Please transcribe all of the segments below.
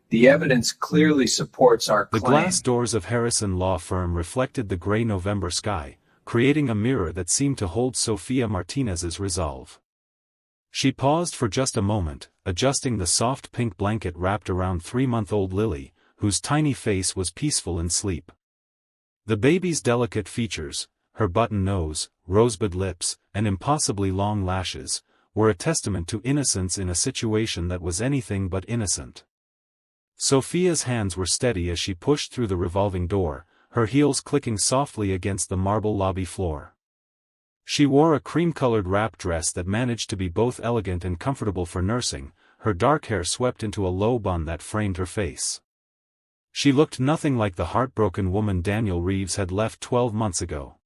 The evidence clearly supports our The claim. glass doors of Harrison law firm reflected the gray November sky, creating a mirror that seemed to hold Sophia Martinez's resolve. She paused for just a moment, adjusting the soft pink blanket wrapped around 3-month-old Lily, whose tiny face was peaceful in sleep. The baby's delicate features, her button nose, rosebud lips, and impossibly long lashes, were a testament to innocence in a situation that was anything but innocent. Sophia's hands were steady as she pushed through the revolving door, her heels clicking softly against the marble lobby floor. She wore a cream-colored wrap dress that managed to be both elegant and comfortable for nursing, her dark hair swept into a low bun that framed her face. She looked nothing like the heartbroken woman Daniel Reeves had left 12 months ago.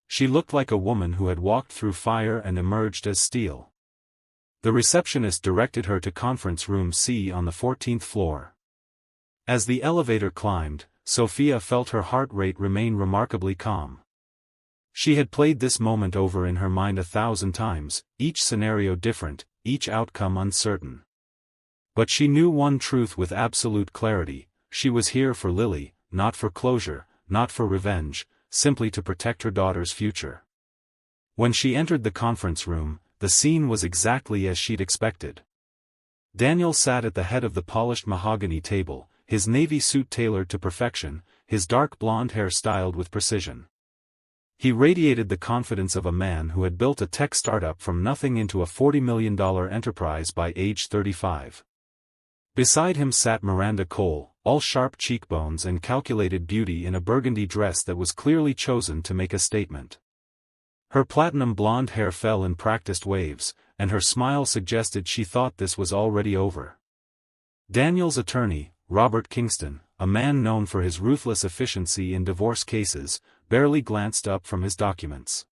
She looked like a woman who had walked through fire and emerged as steel. The receptionist directed her to conference room C on the 14th floor. As the elevator climbed, Sophia felt her heart rate remain remarkably calm. She had played this moment over in her mind 1,000 times, each scenario different, each outcome uncertain. But she knew one truth with absolute clarity: she was here for Lily, not for closure, not for revenge, simply to protect her daughter's future. When she entered the conference room, the scene was exactly as she'd expected. Daniel sat at the head of the polished mahogany table, his navy suit tailored to perfection, his dark blonde hair styled with precision. He radiated the confidence of a man who had built a tech startup from nothing into a $40 million enterprise by age 35. Beside him sat Miranda Cole, all sharp cheekbones and calculated beauty in a burgundy dress that was clearly chosen to make a statement. Her platinum blonde hair fell in practiced waves, and her smile suggested she thought this was already over. Daniel's attorney, Robert Kingston, a man known for his ruthless efficiency in divorce cases, barely glanced up from his documents.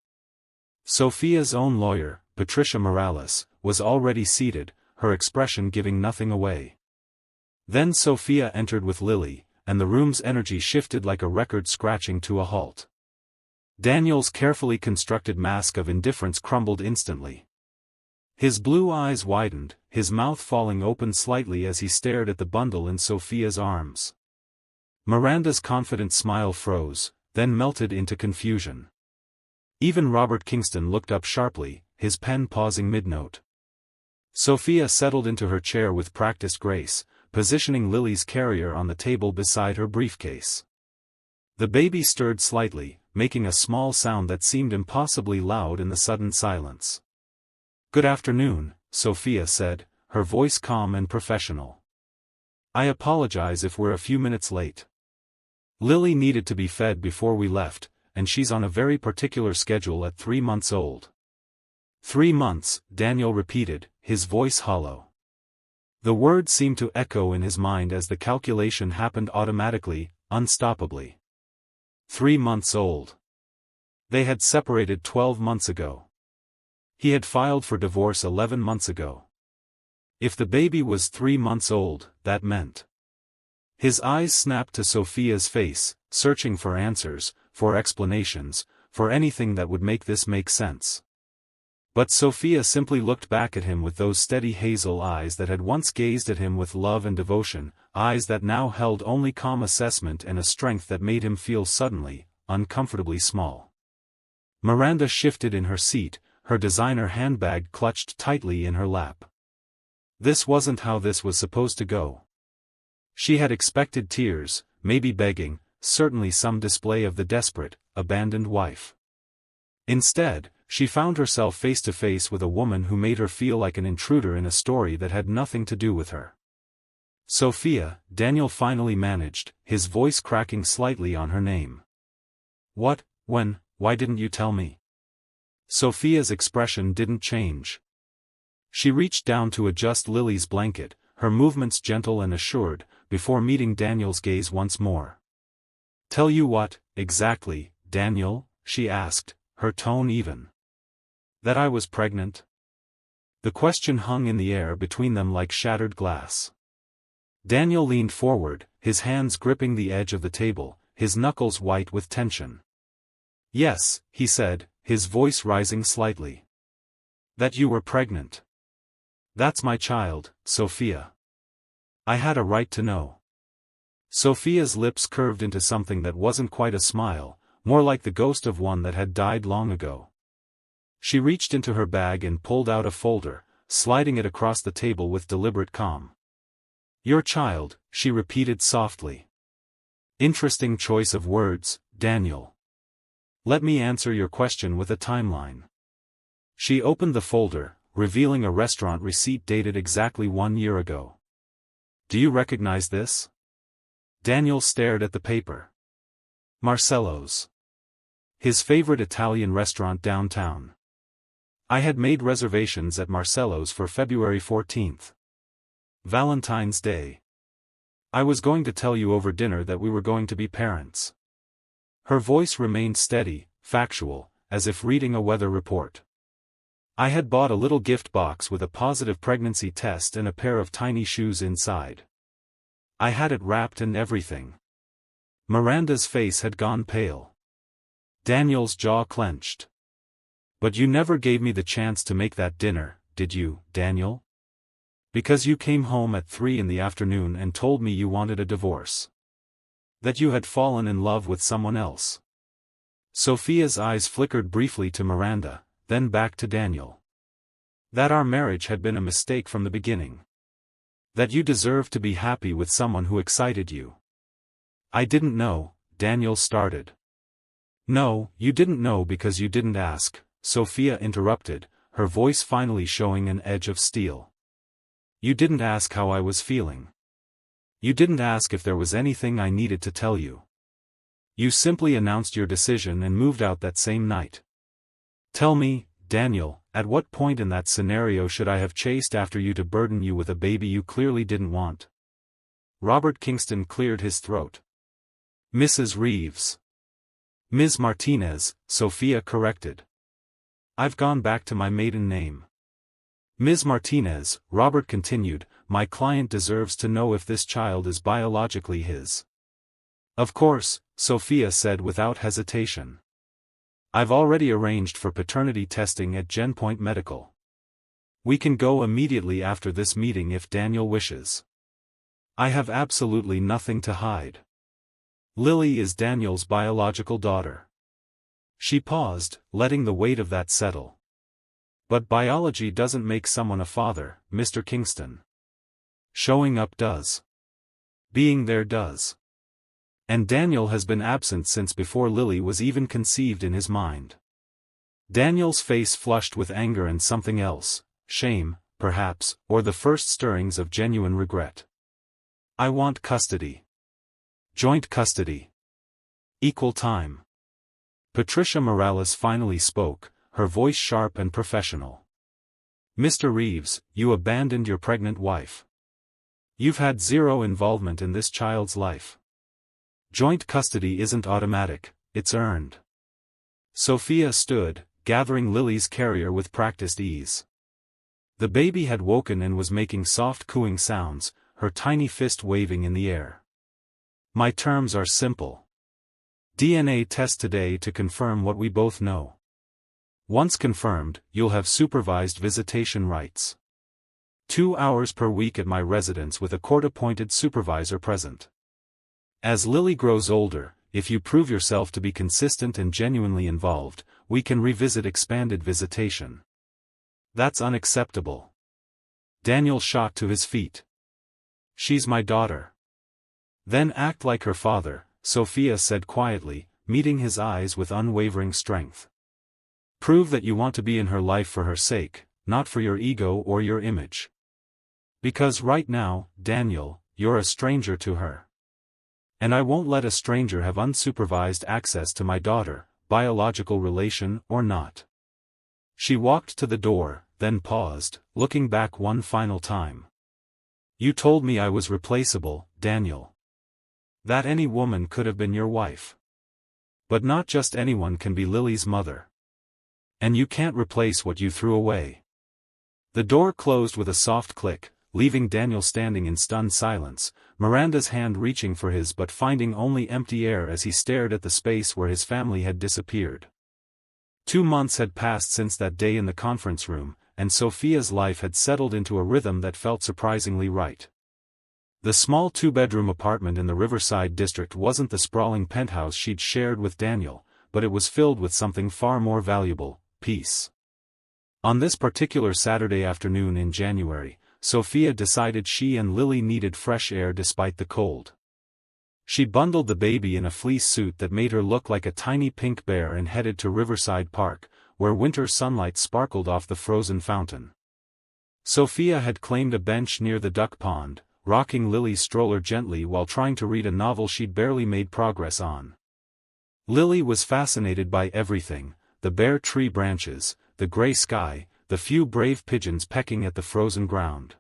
Sophia's own lawyer, Patricia Morales, was already seated, her expression giving nothing away. Then Sophia entered with Lily, and the room's energy shifted like a record scratching to a halt. Daniel's carefully constructed mask of indifference crumbled instantly. His blue eyes widened, his mouth falling open slightly as he stared at the bundle in Sophia's arms. Miranda's confident smile froze, then melted into confusion. Even Robert Kingston looked up sharply, his pen pausing mid-note. Sophia settled into her chair with practiced grace, positioning Lily's carrier on the table beside her briefcase. The baby stirred slightly, making a small sound that seemed impossibly loud in the sudden silence. "Good afternoon," Sophia said, her voice calm and professional. "I apologize if we're a few minutes late. Lily needed to be fed before we left, and she's on a very particular schedule at 3 months old." 3 months, Daniel repeated, his voice hollow. The word seemed to echo in his mind as the calculation happened automatically, unstoppably. 3 months old. They had separated 12 months ago. He had filed for divorce 11 months ago. If the baby was 3 months old, that meant. His eyes snapped to Sophia's face, searching for answers, for explanations, for anything that would make this make sense. But Sophia simply looked back at him with those steady hazel eyes that had once gazed at him with love and devotion, eyes that now held only calm assessment and a strength that made him feel suddenly, uncomfortably small. Miranda shifted in her seat, her designer handbag clutched tightly in her lap. This wasn't how this was supposed to go. She had expected tears, maybe begging, certainly some display of the desperate, abandoned wife. Instead, she found herself face to face with a woman who made her feel like an intruder in a story that had nothing to do with her. "Sophia," Daniel finally managed, his voice cracking slightly on her name. "What, when, why didn't you tell me?" Sophia's expression didn't change. She reached down to adjust Lily's blanket, her movements gentle and assured, before meeting Daniel's gaze once more. "Tell you what, exactly, Daniel?" she asked, her tone even. "That I was pregnant?" The question hung in the air between them like shattered glass. Daniel leaned forward, his hands gripping the edge of the table, his knuckles white with tension. "Yes," he said, his voice rising slightly. "That you were pregnant. That's my child, Sophia." I had a right to know. Sophia's lips curved into something that wasn't quite a smile, more like the ghost of one that had died long ago. She reached into her bag and pulled out a folder, sliding it across the table with deliberate calm. Your child, she repeated softly. Interesting choice of words, Daniel. Let me answer your question with a timeline. She opened the folder, revealing a restaurant receipt dated exactly 1 year ago. Do you recognize this? Daniel stared at the paper. Marcello's. His favorite Italian restaurant downtown. I had made reservations at Marcello's for February 14th. Valentine's Day. I was going to tell you over dinner that we were going to be parents. Her voice remained steady, factual, as if reading a weather report. I had bought a little gift box with a positive pregnancy test and a pair of tiny shoes inside. I had it wrapped and everything. Miranda's face had gone pale. Daniel's jaw clenched. But you never gave me the chance to make that dinner, did you, Daniel? Because you came home at 3 in the afternoon and told me you wanted a divorce. That you had fallen in love with someone else. Sophia's eyes flickered briefly to Miranda, then back to Daniel. That our marriage had been a mistake from the beginning. That you deserved to be happy with someone who excited you. I didn't know, Daniel started. No, you didn't know because you didn't ask, Sophia interrupted, her voice finally showing an edge of steel. You didn't ask how I was feeling. You didn't ask if there was anything I needed to tell you. You simply announced your decision and moved out that same night. Tell me, Daniel, at what point in that scenario should I have chased after you to burden you with a baby you clearly didn't want? Robert Kingston cleared his throat. Mrs. Reeves. Ms. Martinez, Sophia corrected. I've gone back to my maiden name. Ms. Martinez, Robert continued, my client deserves to know if this child is biologically his. Of course, Sophia said without hesitation. I've already arranged for paternity testing at GenPoint Medical. We can go immediately after this meeting if Daniel wishes. I have absolutely nothing to hide. Lily is Daniel's biological daughter. She paused, letting the weight of that settle. But biology doesn't make someone a father, Mr. Kingston. Showing up does. Being there does. And Daniel has been absent since before Lily was even conceived in his mind. Daniel's face flushed with anger and something else, shame, perhaps, or the first stirrings of genuine regret. I want custody. Joint custody. Equal time. Patricia Morales finally spoke, her voice sharp and professional. Mr. Reeves, you abandoned your pregnant wife. You've had zero involvement in this child's life. Joint custody isn't automatic, it's earned. Sophia stood, gathering Lily's carrier with practiced ease. The baby had woken and was making soft cooing sounds, her tiny fist waving in the air. My terms are simple. DNA test today to confirm what we both know. Once confirmed, you'll have supervised visitation rights. 2 hours per week at my residence with a court-appointed supervisor present. As Lily grows older, if you prove yourself to be consistent and genuinely involved, we can revisit expanded visitation. That's unacceptable. Daniel shot to his feet. She's my daughter. Then act like her father, Sophia said quietly, meeting his eyes with unwavering strength. Prove that you want to be in her life for her sake, not for your ego or your image. Because right now, Daniel, you're a stranger to her. And I won't let a stranger have unsupervised access to my daughter, biological relation or not. She walked to the door, then paused, looking back one final time. You told me I was replaceable, Daniel. That any woman could have been your wife. But not just anyone can be Lily's mother. And you can't replace what you threw away. The door closed with a soft click, leaving Daniel standing in stunned silence, Miranda's hand reaching for his but finding only empty air as he stared at the space where his family had disappeared. 2 months had passed since that day in the conference room, and Sophia's life had settled into a rhythm that felt surprisingly right. The small two-bedroom apartment in the Riverside district wasn't the sprawling penthouse she'd shared with Daniel, but it was filled with something far more valuable: peace. On this particular Saturday afternoon in January, Sophia decided she and Lily needed fresh air despite the cold. She bundled the baby in a fleece suit that made her look like a tiny pink bear and headed to Riverside Park, where winter sunlight sparkled off the frozen fountain. Sophia had claimed a bench near the duck pond, rocking Lily's stroller gently while trying to read a novel she'd barely made progress on. Lily was fascinated by everything: the bare tree branches, the gray sky, the few brave pigeons pecking at the frozen ground.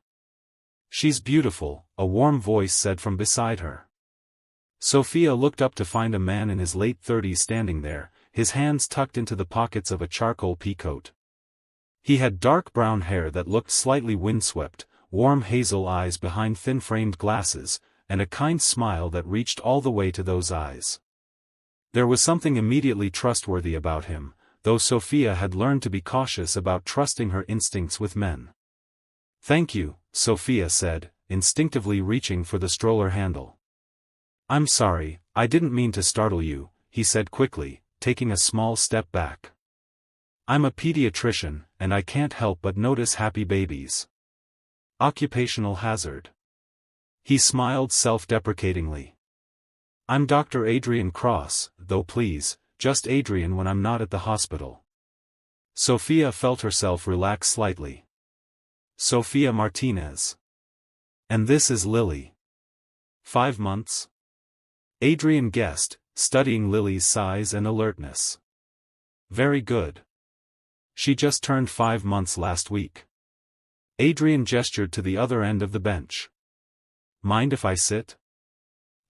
"She's beautiful," a warm voice said from beside her. Sophia looked up to find a man in his late 30s standing there, his hands tucked into the pockets of a charcoal peacoat. He had dark brown hair that looked slightly windswept, warm hazel eyes behind thin-framed glasses, and a kind smile that reached all the way to those eyes. There was something immediately trustworthy about him, though Sophia had learned to be cautious about trusting her instincts with men. "Thank you," Sophia said, instinctively reaching for the stroller handle. "I'm sorry, I didn't mean to startle you," he said quickly, taking a small step back. "I'm a pediatrician, and I can't help but notice happy babies. Occupational hazard." He smiled self-deprecatingly. "I'm Dr. Adrian Cross, though please, just Adrian when I'm not at the hospital." Sophia felt herself relax slightly. "Sophia Martinez. And this is Lily. 5 months?" Adrian guessed, studying Lily's size and alertness. "Very good. She just turned 5 months last week." Adrian gestured to the other end of the bench. "Mind if I sit?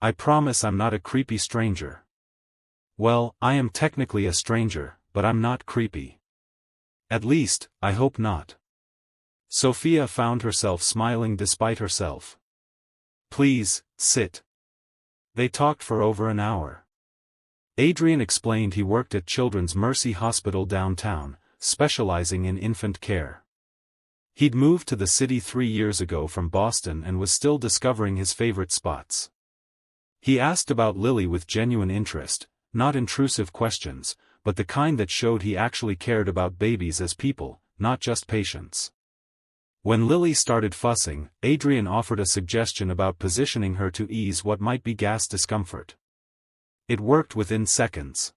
I promise I'm not a creepy stranger." "Well, I am technically a stranger, but I'm not creepy. At least, I hope not." Sophia found herself smiling despite herself. "Please, sit." They talked for over an hour. Adrian explained he worked at Children's Mercy Hospital downtown, specializing in infant care. He'd moved to the city 3 years ago from Boston and was still discovering his favorite spots. He asked about Lily with genuine interest, not intrusive questions, but the kind that showed he actually cared about babies as people, not just patients. When Lily started fussing, Adrian offered a suggestion about positioning her to ease what might be gas discomfort. It worked within seconds.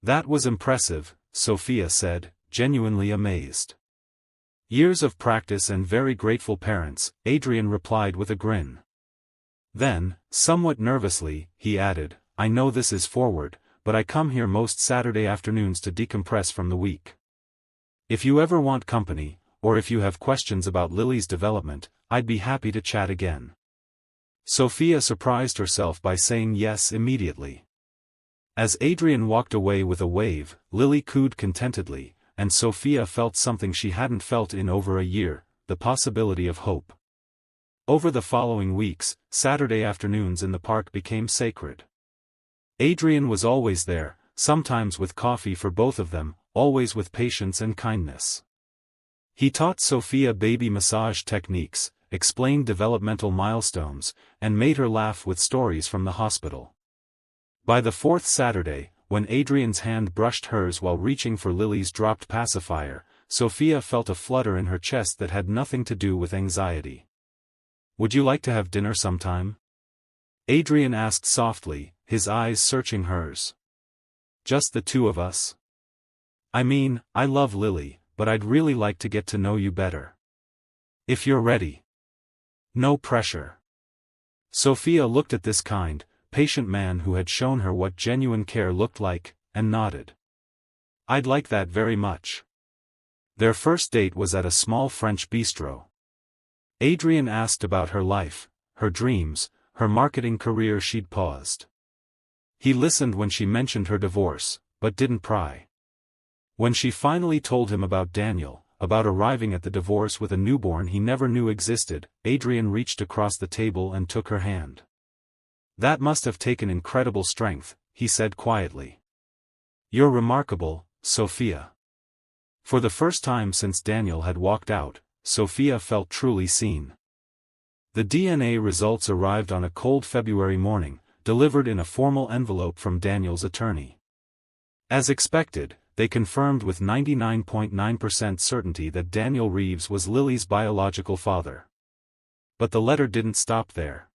"That was impressive," Sophia said, genuinely amazed. "Years of practice and very grateful parents," Adrian replied with a grin. Then, somewhat nervously, he added, "I know this is forward, but I come here most Saturday afternoons to decompress from the week. If you ever want company, or if you have questions about Lily's development, I'd be happy to chat again." Sophia surprised herself by saying yes immediately. As Adrian walked away with a wave, Lily cooed contentedly, and Sophia felt something she hadn't felt in over a year: the possibility of hope. Over the following weeks, Saturday afternoons in the park became sacred. Adrian was always there, sometimes with coffee for both of them, always with patience and kindness. He taught Sophia baby massage techniques, explained developmental milestones, and made her laugh with stories from the hospital. By the 4th Saturday, when Adrian's hand brushed hers while reaching for Lily's dropped pacifier, Sophia felt a flutter in her chest that had nothing to do with anxiety. "Would you like to have dinner sometime?" Adrian asked softly, his eyes searching hers. "Just the two of us? I mean, I love Lily, but I'd really like to get to know you better. If you're ready. No pressure." Sophia looked at this kind, patient man who had shown her what genuine care looked like, and nodded. "I'd like that very much." Their first date was at a small French bistro. Adrian asked about her life, her dreams, her marketing career. She'd paused. He listened when she mentioned her divorce, but didn't pry. When she finally told him about Daniel, about arriving at the divorce with a newborn he never knew existed, Adrian reached across the table and took her hand. "That must have taken incredible strength," he said quietly. "You're remarkable, Sophia." For the first time since Daniel had walked out, Sophia felt truly seen. The DNA results arrived on a cold February morning, delivered in a formal envelope from Daniel's attorney. As expected, they confirmed with 99.9% certainty that Daniel Reeves was Lily's biological father. But the letter didn't stop there.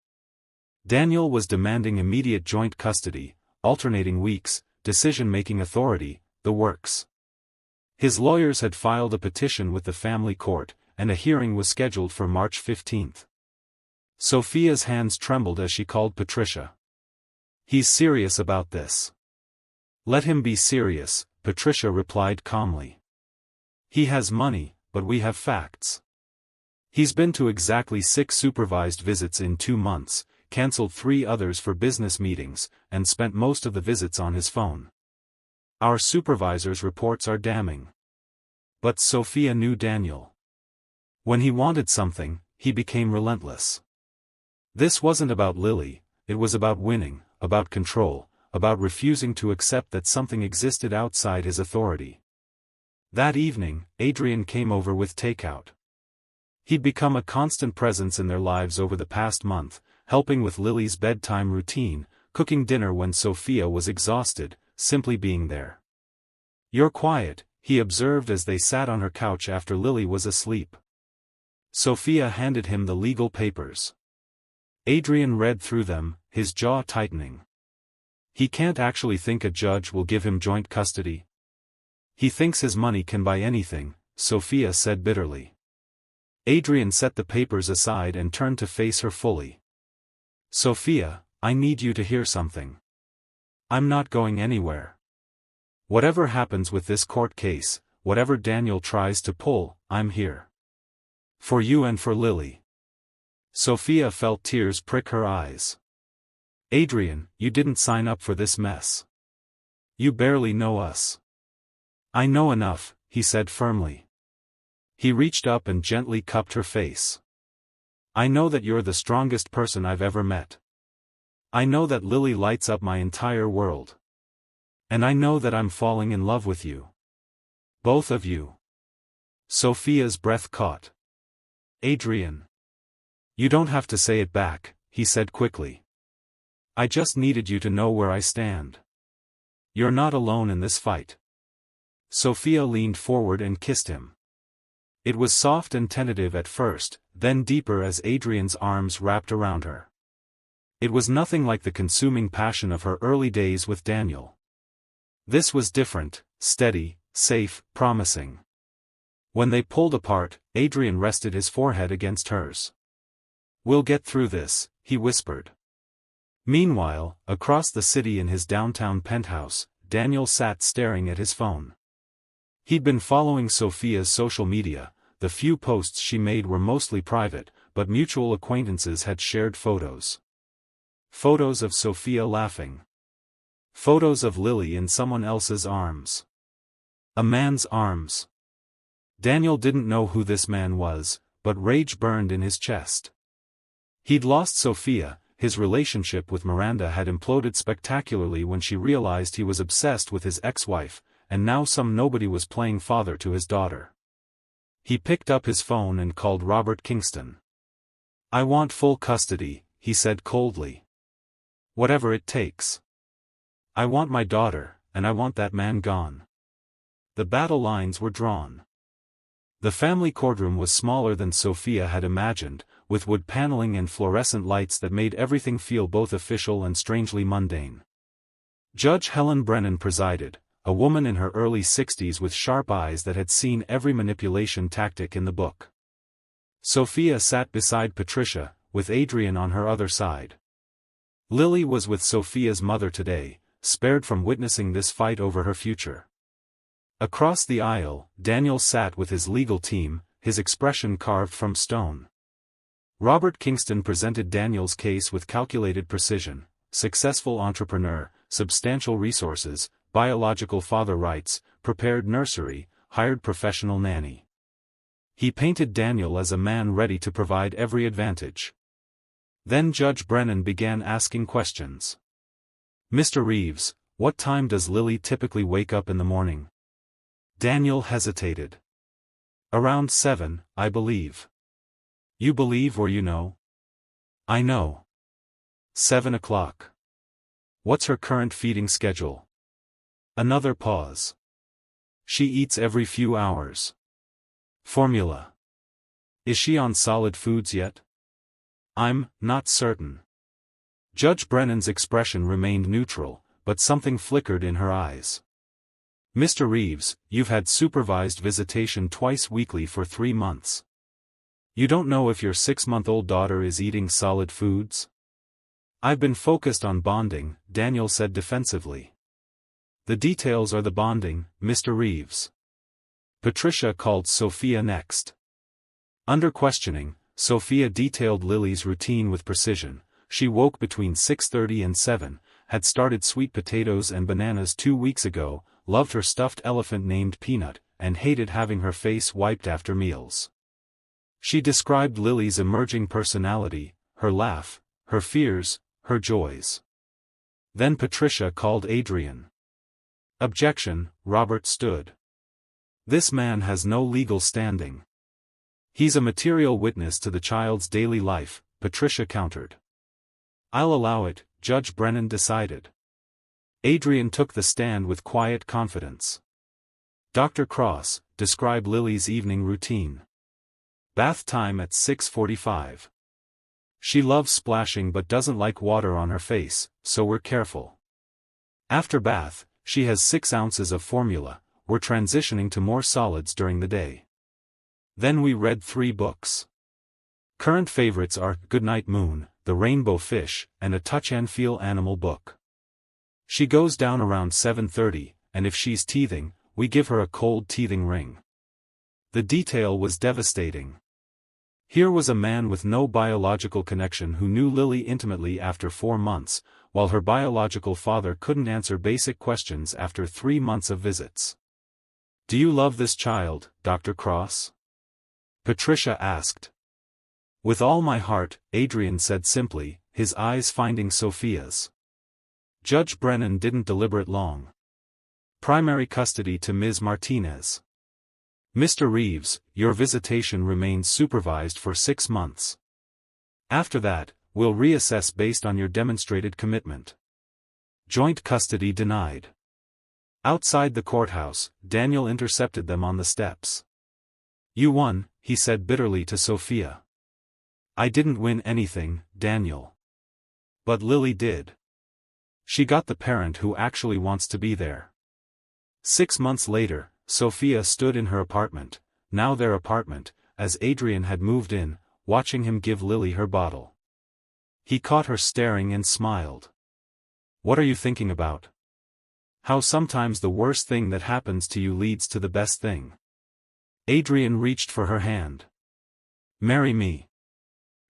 Daniel was demanding immediate joint custody, alternating weeks, decision-making authority, the works. His lawyers had filed a petition with the family court, and a hearing was scheduled for March 15. Sophia's hands trembled as she called Patricia. "He's serious about this." "Let him be serious," Patricia replied calmly. "He has money, but we have facts. He's been to exactly 6 supervised visits in 2 months, cancelled 3 others for business meetings, and spent most of the visits on his phone. Our supervisor's reports are damning." But Sophia knew Daniel. When he wanted something, he became relentless. This wasn't about Lily, it was about winning, about control, about refusing to accept that something existed outside his authority. That evening, Adrian came over with takeout. He'd become a constant presence in their lives over the past month, helping with Lily's bedtime routine, cooking dinner when Sophia was exhausted, simply being there. "You're quiet," he observed as they sat on her couch after Lily was asleep. Sophia handed him the legal papers. Adrian read through them, his jaw tightening. He can't actually think a judge will give him joint custody. He thinks his money can buy anything, Sophia said bitterly. Adrian set the papers aside and turned to face her fully. "Sophia, I need you to hear something. I'm not going anywhere. Whatever happens with this court case, whatever Daniel tries to pull, I'm here. For you and for Lily." Sophia felt tears prick her eyes. "Adrian, you didn't sign up for this mess. You barely know us." "I know enough," he said firmly. He reached up and gently cupped her face. "I know that you're the strongest person I've ever met. I know that Lily lights up my entire world. And I know that I'm falling in love with you. Both of you." Sophia's breath caught. "Adrian. You don't have to say it back," he said quickly. "I just needed you to know where I stand. You're not alone in this fight." Sophia leaned forward and kissed him. It was soft and tentative at first, then deeper as Adrian's arms wrapped around her. It was nothing like the consuming passion of her early days with Daniel. This was different, steady, safe, promising. When they pulled apart, Adrian rested his forehead against hers. "We'll get through this," he whispered. Meanwhile, across the city in his downtown penthouse, Daniel sat staring at his phone. He'd been following Sophia's social media. The few posts she made were mostly private, but mutual acquaintances had shared photos. Photos of Sophia laughing. Photos of Lily in someone else's arms. A man's arms. Daniel didn't know who this man was, but rage burned in his chest. He'd lost Sophia, his relationship with Miranda had imploded spectacularly when she realized he was obsessed with his ex-wife, and now some nobody was playing father to his daughter. He picked up his phone and called Robert Kingston. "I want full custody," he said coldly. "Whatever it takes. I want my daughter, and I want that man gone." The battle lines were drawn. The family courtroom was smaller than Sophia had imagined, with wood paneling and fluorescent lights that made everything feel both official and strangely mundane. Judge Helen Brennan presided, a woman in her early 60s with sharp eyes that had seen every manipulation tactic in the book. Sophia sat beside Patricia, with Adrian on her other side. Lily was with Sophia's mother today, spared from witnessing this fight over her future. Across the aisle, Daniel sat with his legal team, his expression carved from stone. Robert Kingston presented Daniel's case with calculated precision: successful entrepreneur, substantial resources, biological father rights, prepared nursery, hired professional nanny. He painted Daniel as a man ready to provide every advantage. Then Judge Brennan began asking questions. "Mr. Reeves, what time does Lily typically wake up in the morning?" Daniel hesitated. "Around 7, I believe." "You believe or you know?" I know. 7 o'clock. What's her current feeding schedule? Another pause. She eats every few hours. Formula. Is she on solid foods yet? I'm not certain. Judge Brennan's expression remained neutral, but something flickered in her eyes. Mr. Reeves, you've had supervised visitation twice weekly for 3 months. You don't know if your 6-month-old daughter is eating solid foods? I've been focused on bonding, Daniel said defensively. The details are the bonding, Mr. Reeves. Patricia called Sophia next. Under questioning, Sophia detailed Lily's routine with precision. She woke between 6:30 and 7, had started sweet potatoes and bananas 2 weeks ago, loved her stuffed elephant named Peanut, and hated having her face wiped after meals. She described Lily's emerging personality, her laugh, her fears, her joys. Then Patricia called Adrian. Objection, Robert stood. This man has no legal standing. He's a material witness to the child's daily life, Patricia countered. I'll allow it, Judge Brennan decided. Adrian took the stand with quiet confidence. Dr. Cross, describe Lily's evening routine. Bath time at 6:45. She loves splashing but doesn't like water on her face, so we're careful. After bath, she has 6 ounces of formula. We're transitioning to more solids during the day. Then we read 3 books. Current favorites are Goodnight Moon, The Rainbow Fish, and a touch-and-feel animal book. She goes down around 7:30, and if she's teething, we give her a cold teething ring. The detail was devastating. Here was a man with no biological connection who knew Lily intimately after 4 months, while her biological father couldn't answer basic questions after 3 months of visits. Do you love this child, Dr. Cross? Patricia asked. With all my heart, Adrian said simply, his eyes finding Sophia's. Judge Brennan didn't deliberate long. Primary custody to Ms. Martinez. Mr. Reeves, your visitation remains supervised for 6 months. After that, we'll reassess based on your demonstrated commitment. Joint custody denied. Outside the courthouse, Daniel intercepted them on the steps. You won, he said bitterly to Sophia. I didn't win anything, Daniel. But Lily did. She got the parent who actually wants to be there. 6 months later, Sophia stood in her apartment, now their apartment, as Adrian had moved in, watching him give Lily her bottle. He caught her staring and smiled. What are you thinking about? How sometimes the worst thing that happens to you leads to the best thing. Adrian reached for her hand. Marry me.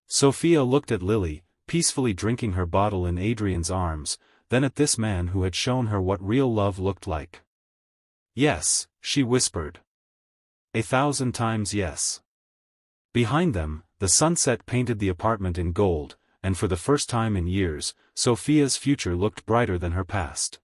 Sophia looked at Lily, peacefully drinking her bottle in Adrian's arms, then at this man who had shown her what real love looked like. Yes, she whispered. 1,000 times yes. Behind them, the sunset painted the apartment in gold, and for the first time in years, Sophia's future looked brighter than her past.